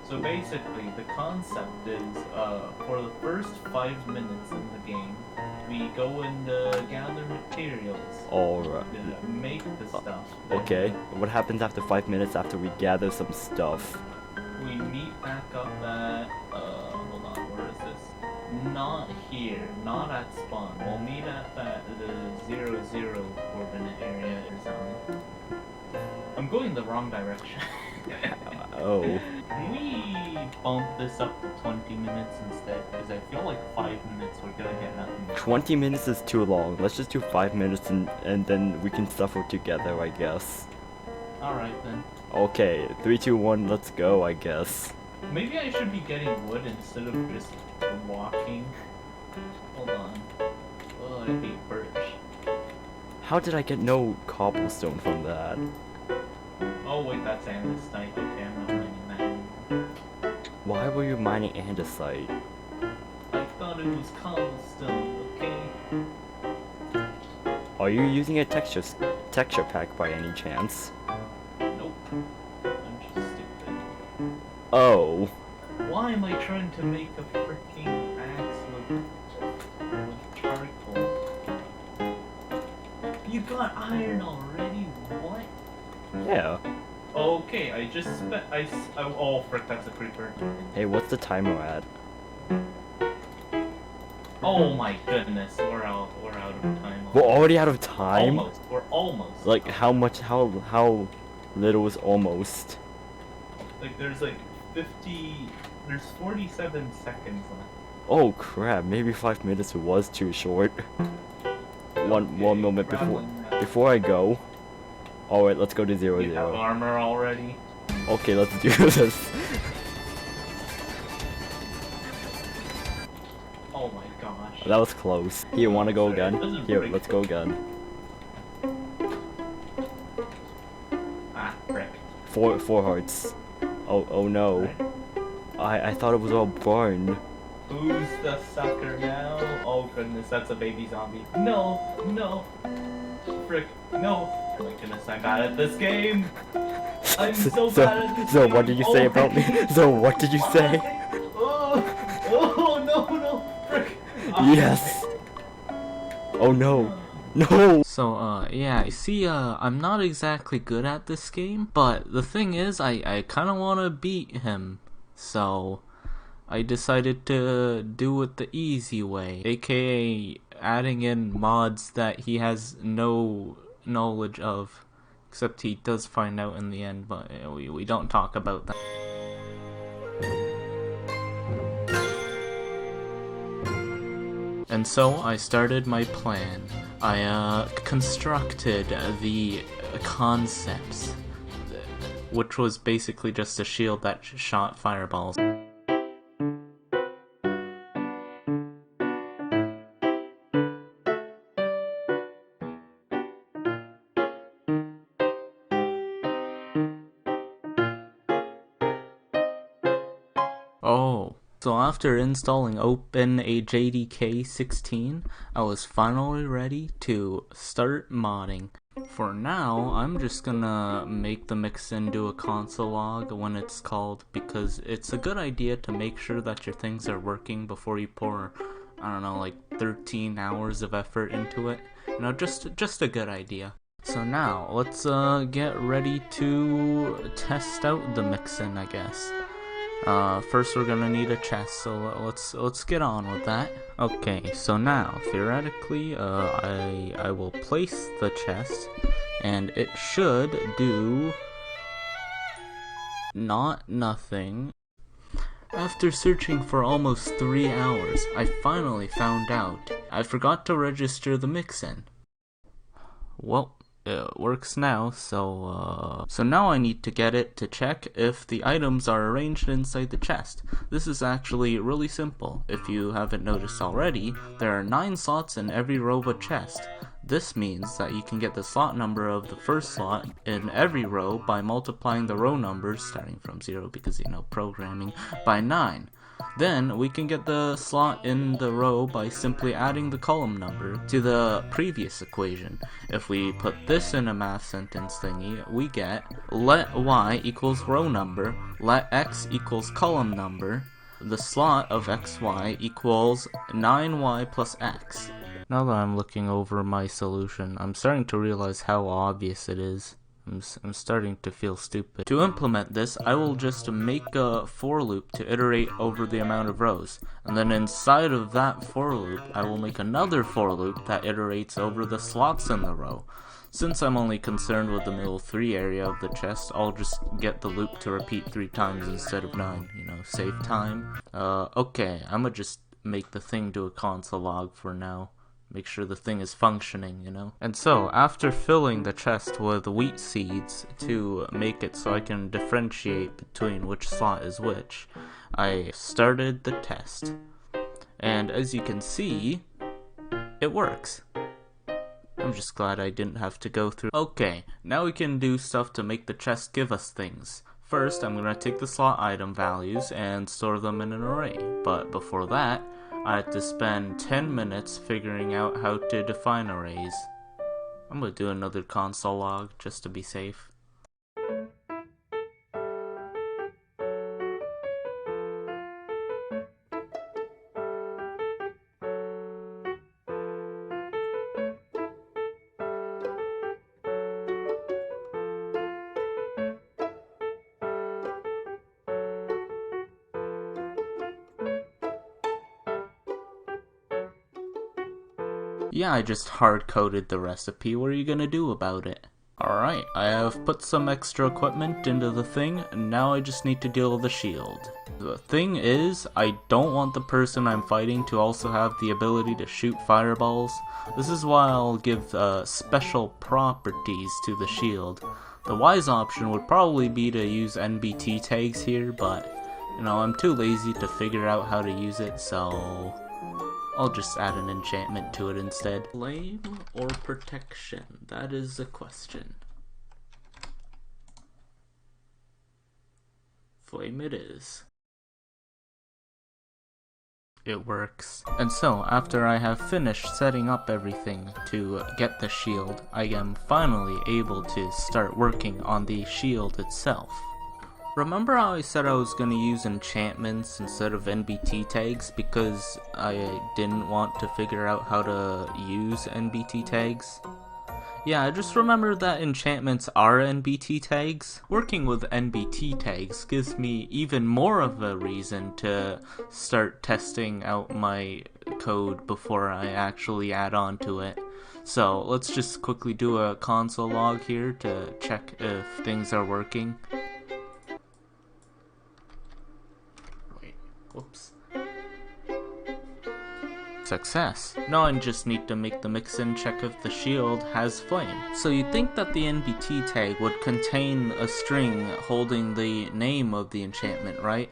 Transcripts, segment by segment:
So basically, the concept is, for the first 5 minutes in the game, we go and gather materials Alright. to make the stuff. Okay. What happens after 5 minutes after we gather some stuff? We meet back up at, hold on, where is this? Not here, not at spawn. We'll meet at the 0, 0 coordinate area or something. I'm going the wrong direction. Oh. Can we bump this up to 20 minutes instead? Because I feel like 5 minutes we're gonna get nothing. 20 minutes is too long. Let's just do 5 minutes and then we can suffer together, I guess. Alright then. Okay, 3, 2, 1, let's go, I guess. Maybe I should be getting wood instead of just walking. Hold on. Oh, I hate birch. How did I get no cobblestone from that? Oh wait, that's andesite. Okay, I'm not mining that anymore. Why were you mining andesite? I thought it was cobblestone, okay? Are you using a texture pack by any chance? Nope. I'm just stupid. Oh. Why am I trying to make a freaking axe with charcoal? You got iron already? What? Yeah. Okay, I just oh frick, that's a creeper. Hey, what's the timer at? Oh my goodness, we're out of time. We're already out of time? Almost, we're almost. Like, how much, how little is almost? Like, there's like 47 seconds left. Oh crap, maybe 5 minutes was too short. One moment before I go. Alright, let's go to 0, You have 0. armor already? Okay, let's do this. Oh my gosh. That was close. Here, wanna go again? Here, let's go again. Ah, frick. Four hearts. Oh no. I thought it was all burned. Who's the sucker now? Oh goodness, that's a baby zombie. No, no. Frick, no. Oh my goodness, I'm bad at this game. I'm so bad at this So game. what did you say about me? So what did you say? Oh no, frick. Yes. Oh no. No. So, yeah, you see, I'm not exactly good at this game, but the thing is, I kinda wanna beat him. So, I decided to do it the easy way, aka adding in mods that he has no knowledge of, except he does find out in the end, but we don't talk about that. And so I started my plan. I constructed the concepts, which was basically just a shield that shot fireballs. Oh, so after installing OpenJDK 16, I was finally ready to start modding. For now, I'm just gonna make the mixin do a console log when it's called, because it's a good idea to make sure that your things are working before you pour, I don't know, like 13 hours of effort into it. You know, just a good idea. So now, let's get ready to test out the mixin, I guess. First we're gonna need a chest, so let's get on with that. Okay, so now, theoretically, I will place the chest, and it should do nothing. After searching for almost 3 hours, I finally found out. I forgot to register the mixin. Well, it works now, so now I need to get it to check if the items are arranged inside the chest. This is actually really simple. If you haven't noticed already, there are 9 slots in every row of a chest. This means that you can get the slot number of the first slot in every row by multiplying the row numbers, starting from 0 because programming, by 9. Then we can get the slot in the row by simply adding the column number to the previous equation. If we put this in a math sentence thingy, we get let y equals row number, let x equals column number, the slot of xy equals 9y plus x. Now that I'm looking over my solution, I'm starting to realize how obvious it is. I'm starting to feel stupid. To implement this, I will just make a for loop to iterate over the amount of rows. And then inside of that for loop, I will make another for loop that iterates over the slots in the row. Since I'm only concerned with the middle 3 area of the chest, I'll just get the loop to repeat 3 times instead of 9, save time. Okay, I'ma just make the thing do a console log for now. Make sure the thing is functioning, And so, after filling the chest with wheat seeds to make it so I can differentiate between which slot is which, I started the test. And as you can see, it works. I'm just glad I didn't have to go through. Okay, now we can do stuff to make the chest give us things. First, I'm going to take the slot item values and store them in an array. But before that, I had to spend 10 minutes figuring out how to define arrays. I'm going to do another console log just to be safe. Yeah, I just hard-coded the recipe. What are you gonna do about it? Alright, I have put some extra equipment into the thing, and now I just need to deal with the shield. The thing is, I don't want the person I'm fighting to also have the ability to shoot fireballs. This is why I'll give special properties to the shield. The wise option would probably be to use NBT tags here, but, I'm too lazy to figure out how to use it, so I'll just add an enchantment to it instead. Flame or protection? That is the question. Flame it is. It works. And so, after I have finished setting up everything to get the shield, I am finally able to start working on the shield itself. Remember how I said I was going to use enchantments instead of NBT tags because I didn't want to figure out how to use NBT tags? Yeah, I just remembered that enchantments are NBT tags. Working with NBT tags gives me even more of a reason to start testing out my code before I actually add on to it. So let's just quickly do a console log here to check if things are working. Whoops. Success. Now I just need to make the mix-in check if the shield has flame. So you'd think that the NBT tag would contain a string holding the name of the enchantment, right?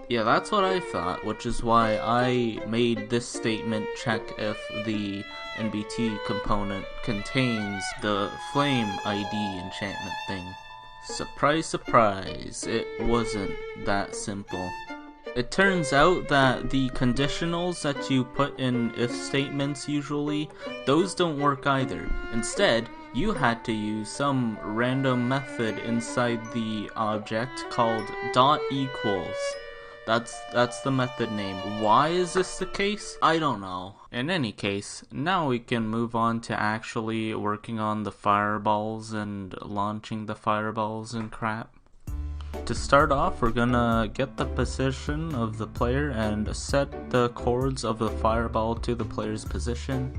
Yeah, that's what I thought, which is why I made this statement check if the NBT component contains the flame ID enchantment thing. Surprise, surprise, it wasn't that simple. It turns out that the conditionals that you put in if statements usually, those don't work either. Instead, you had to use some random method inside the object called .equals. That's the method name. Why is this the case? I don't know. In any case, now we can move on to actually working on the fireballs and launching the fireballs and crap. To start off, we're gonna get the position of the player and set the chords of the fireball to the player's position.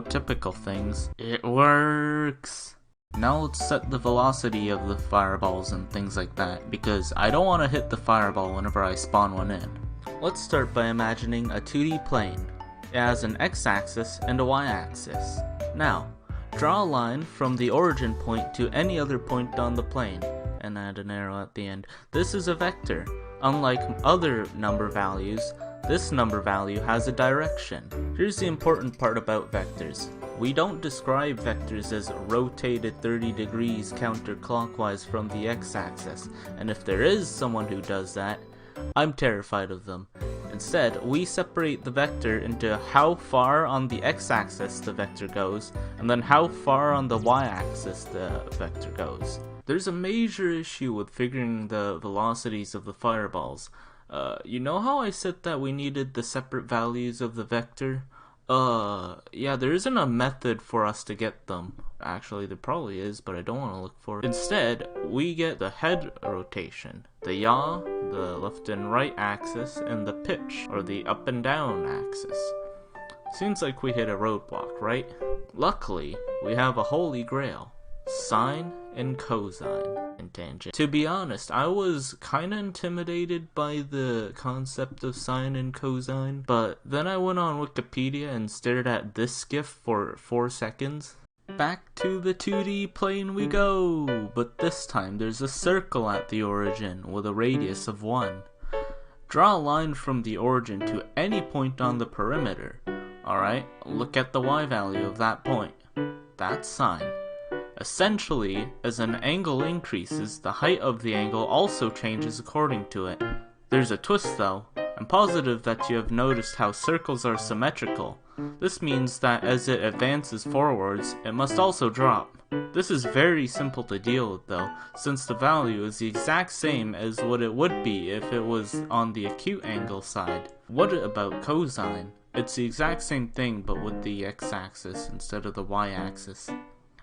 Typical things. It works! Now let's set the velocity of the fireballs and things like that, because I don't want to hit the fireball whenever I spawn one in. Let's start by imagining a 2D plane. It has an x-axis and a y-axis. Now, draw a line from the origin point to any other point on the plane, and add an arrow at the end. This is a vector. Unlike other number values, This number value has a direction. Here's the important part about vectors. We don't describe vectors as rotated 30 degrees counterclockwise from the x-axis, and if there is someone who does that, I'm terrified of them. Instead, we separate the vector into how far on the x-axis the vector goes, and then how far on the y-axis the vector goes. There's a major issue with figuring the velocities of the fireballs. You know how I said that we needed the separate values of the vector? Yeah, there isn't a method for us to get them. Actually, there probably is, but I don't want to look for it. Instead, we get the head rotation, the yaw, the left and right axis, and the pitch, or the up and down axis. Seems like we hit a roadblock, right? Luckily, we have a holy grail: sine and cosine and tangent. To be honest, I was kinda intimidated by the concept of sine and cosine, but then I went on Wikipedia and stared at this GIF for 4 seconds. Back to the 2D plane we go, but this time there's a circle at the origin with a radius of 1. Draw a line from the origin to any point on the perimeter. Alright, look at the y value of that point. That's sine. Essentially, as an angle increases, the height of the angle also changes according to it. There's a twist though. I'm positive that you have noticed how circles are symmetrical. This means that as it advances forwards, it must also drop. This is very simple to deal with though, since the value is the exact same as what it would be if it was on the acute angle side. What about cosine? It's the exact same thing but with the x-axis instead of the y-axis.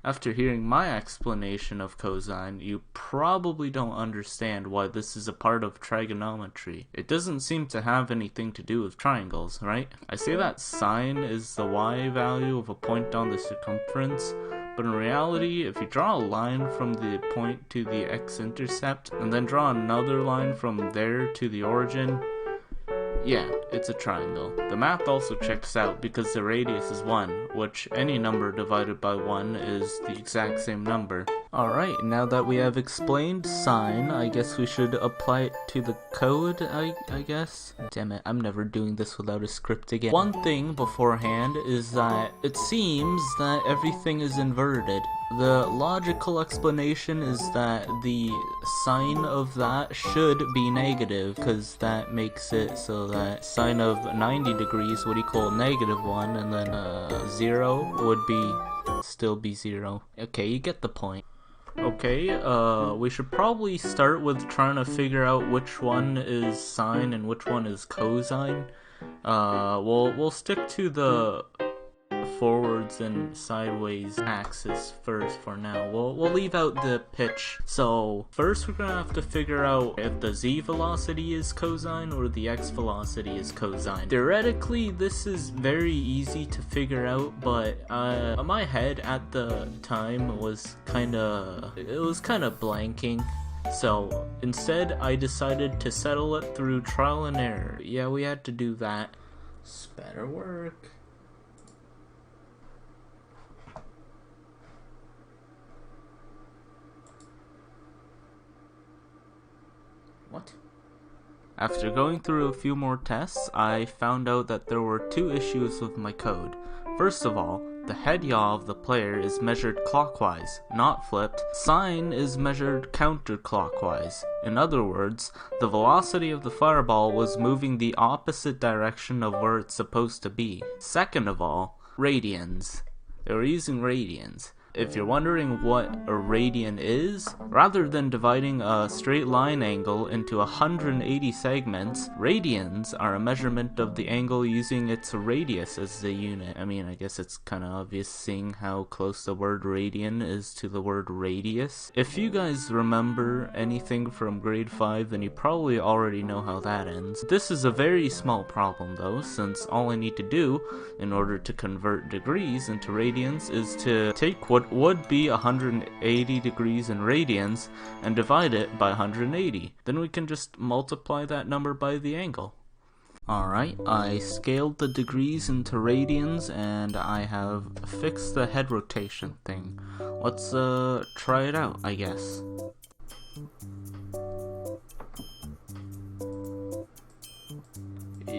After hearing my explanation of cosine, you probably don't understand why this is a part of trigonometry. It doesn't seem to have anything to do with triangles, right? I say that sine is the y value of a point on the circumference, but in reality, if you draw a line from the point to the x-intercept, and then draw another line from there to the origin, yeah, it's a triangle. The math also checks out because the radius is 1, which any number divided by 1 is the exact same number. Alright, now that we have explained sine, I guess we should apply it to the code, I guess? Damn it, I'm never doing this without a script again. One thing beforehand is that it seems that everything is inverted. The logical explanation is that the sine of that should be negative, because that makes it so that sine of 90 degrees would equal -1, and then 0 would still be 0. Okay, you get the point. Okay, we should probably start with trying to figure out which one is sine and which one is cosine. We'll stick to the forwards and sideways axis first for now. We'll leave out the pitch. So first we're gonna have to figure out if the z velocity is cosine or the x velocity is cosine. Theoretically, this is very easy to figure out, but my head at the time was kinda blanking. So instead I decided to settle it through trial and error. Yeah, we had to do that. Better work. What? After going through a few more tests, I found out that there were 2 issues with my code. First of all, the head yaw of the player is measured clockwise, not flipped. Sine is measured counterclockwise. In other words, the velocity of the fireball was moving the opposite direction of where it's supposed to be. Second of all, radians. They were using radians. If you're wondering what a radian is, rather than dividing a straight line angle into 180 segments, radians are a measurement of the angle using its radius as the unit. I mean, I guess it's kind of obvious seeing how close the word radian is to the word radius. If you guys remember anything from grade 5, then you probably already know how that ends. This is a very small problem though, since all I need to do in order to convert degrees into radians is to take what would be 180 degrees in radians and divide it by 180. Then we can just multiply that number by the angle. Alright, I scaled the degrees into radians and I have fixed the head rotation thing. Let's try it out, I guess.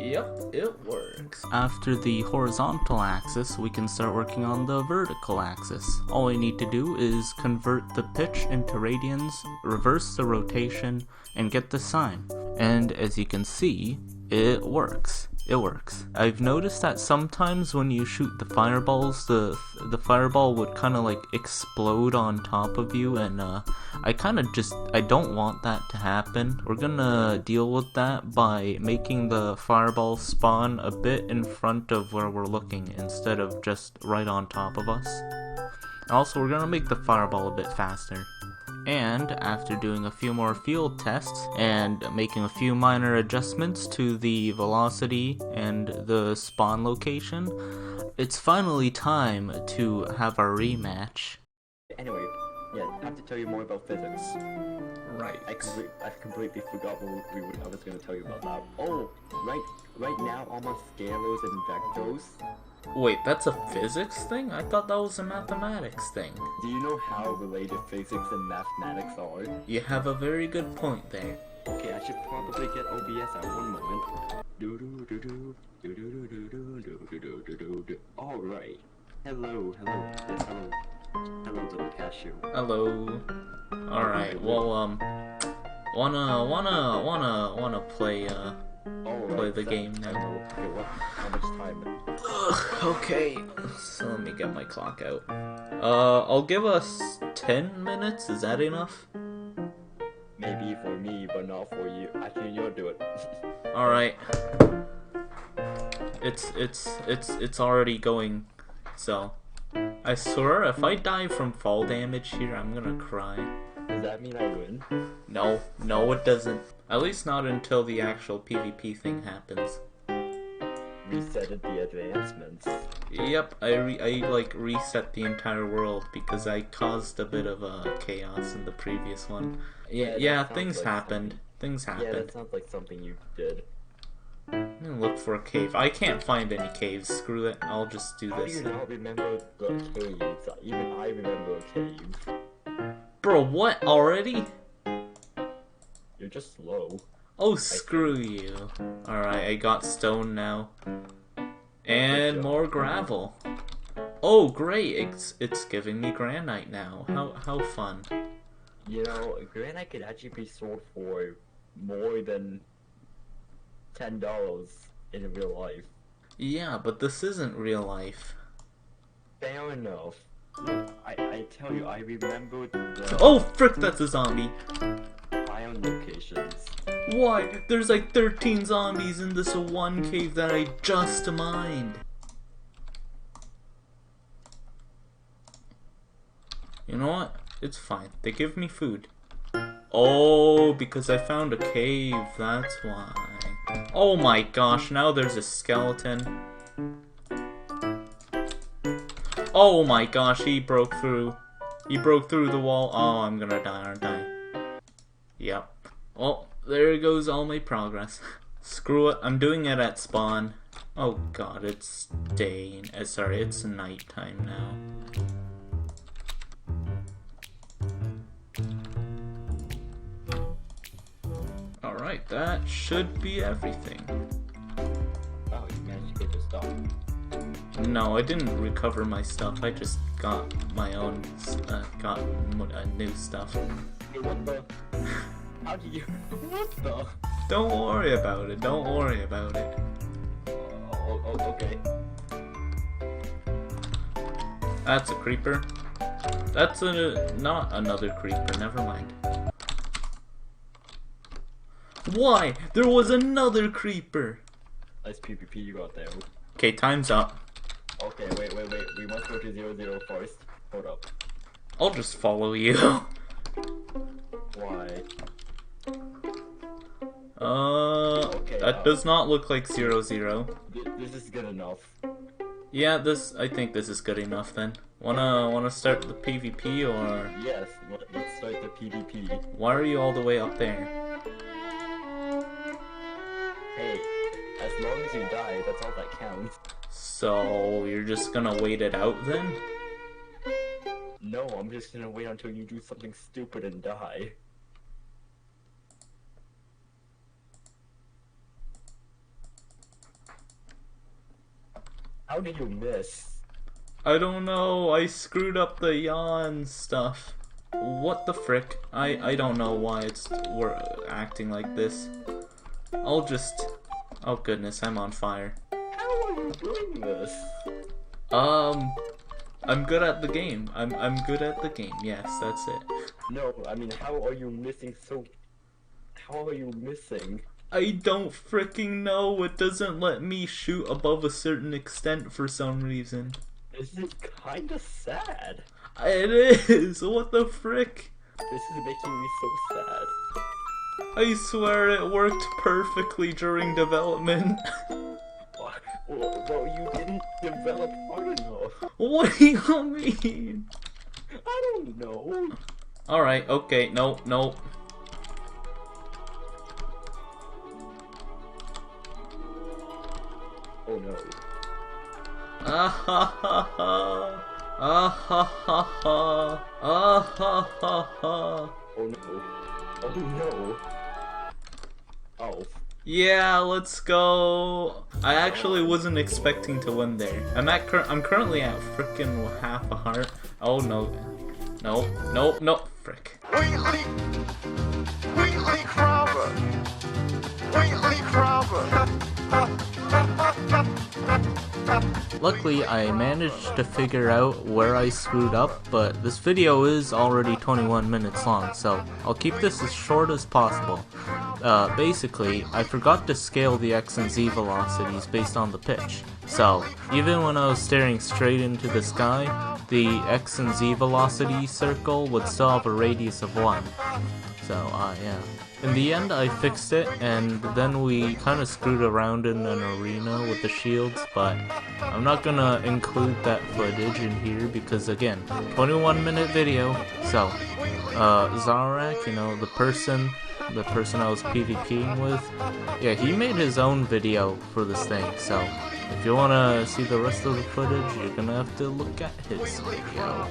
Yep, it works. After the horizontal axis, we can start working on the vertical axis. All we need to do is convert the pitch into radians, reverse the rotation, and get the sine. And as you can see, it works. It works. I've noticed that sometimes when you shoot the fireballs, the fireball would kind of like explode on top of you, and I don't want that to happen. We're gonna deal with that by making the fireball spawn a bit in front of where we're looking instead of just right on top of us. Also, we're gonna make the fireball a bit faster. And after doing a few more field tests and making a few minor adjustments to the velocity and the spawn location, it's finally time to have our rematch. Anyway, yeah, I have to tell you more about physics. Right. I completely forgot I was going to tell you about that. Oh, right now all my scalars and vectors. Wait, that's a physics thing? I thought that was a mathematics thing. Do you know how related physics and mathematics are? You have a very good point there. Okay, I should probably get OBS at one moment. Alright. Hello, little cashew. Hello. Alright, well, wanna play the game now. Okay, how much time? Okay, so let me get my clock out. I'll give us 10 minutes, is that enough? Maybe for me, but not for you. Actually, you'll do it. Alright. It's already going, so I swear if I die from fall damage here, I'm gonna cry. Does that mean I win? No, it doesn't. At least not until the actual PvP thing happens. Resetted the advancements. Yep, I like reset the entire world because I caused a bit of chaos in the previous one. Yeah, things happened. Things happened. Yeah, that sounds like something you did. I'm gonna look for a cave. I can't find any caves. Screw it. I'll just do How this. do you not remember the caves? Even I remember a cave. Bro, what? Already? You're just slow. Oh, screw you. Alright, I got stone now. And more gravel. Oh, great. It's giving me granite now. How fun. You know, granite could actually be sold for more than $10 in real life. Yeah, but this isn't real life. Fair enough. Look, I tell you, I remember the Oh, frick, that's a zombie. biome locations. Why? There's like 13 zombies in this one cave that I just mined. You know what? It's fine. They give me food. Oh, because I found a cave, that's why. Oh my gosh, now there's a skeleton. Oh my gosh, he broke through. He broke through the wall. Oh, I'm gonna die, aren't I? Yep. Well, there goes all my progress. Screw it, I'm doing it at spawn. Oh god, it's day. Sorry, it's nighttime now. Alright, that should be everything. Oh, you managed to get your stuff. No, I didn't recover my stuff. I just got my own, got new stuff. What the? How did you? What the? Don't worry about it. Don't worry about it. Okay. That's a creeper. That's not another creeper. Never mind. Why? There was another creeper. Nice PvP you got there. Okay, time's up. Okay, wait. We must go to 0 first. Hold up. I'll just follow you. Why? Okay, That does not look like 0. This is good enough. Yeah, I think this is good enough then. Wanna start the PvP or? Yes, let's start the PvP. Why are you all the way up there? Hey, as long as you die, that's all that counts. So you're just gonna wait it out then? No, I'm just gonna wait until you do something stupid and die. How did you miss? I don't know, I screwed up the yawn stuff. What the frick? I don't know why we're acting like this. I'll just... Oh goodness, I'm on fire. How are you doing this? I'm good at the game. I'm good at the game, yes, that's it. No, I mean, how are you missing so... How are you missing? I don't fricking know, it doesn't let me shoot above a certain extent for some reason. This is kinda sad. It is! What the frick? This is making me so sad. I swear it worked perfectly during development. Well, you didn't develop hard enough. What do you mean? I don't know. Alright, okay, no. Oh no. Ah ha ha ha. Ah ha ha ha. Ah ha ha ha. Oh no. Oh no. Oh. Yeah, let's go. I actually wasn't expecting to win there. I'm currently at frickin' half a heart. Oh no. No, frick. Wheatley Crowder. Wheatley Crowder. Luckily, I managed to figure out where I screwed up, but this video is already 21 minutes long, so I'll keep this as short as possible. Basically, I forgot to scale the X and Z velocities based on the pitch. So, even when I was staring straight into the sky, the X and Z velocity circle would still have a radius of 1. So, yeah. In the end, I fixed it, and then we kind of screwed around in an arena with the shields, but I'm not gonna include that footage in here because, again, 21-minute video. So, Zarak, you know, the person I was PvPing with, yeah, he made his own video for this thing, so if you wanna see the rest of the footage, you're gonna have to look at his video.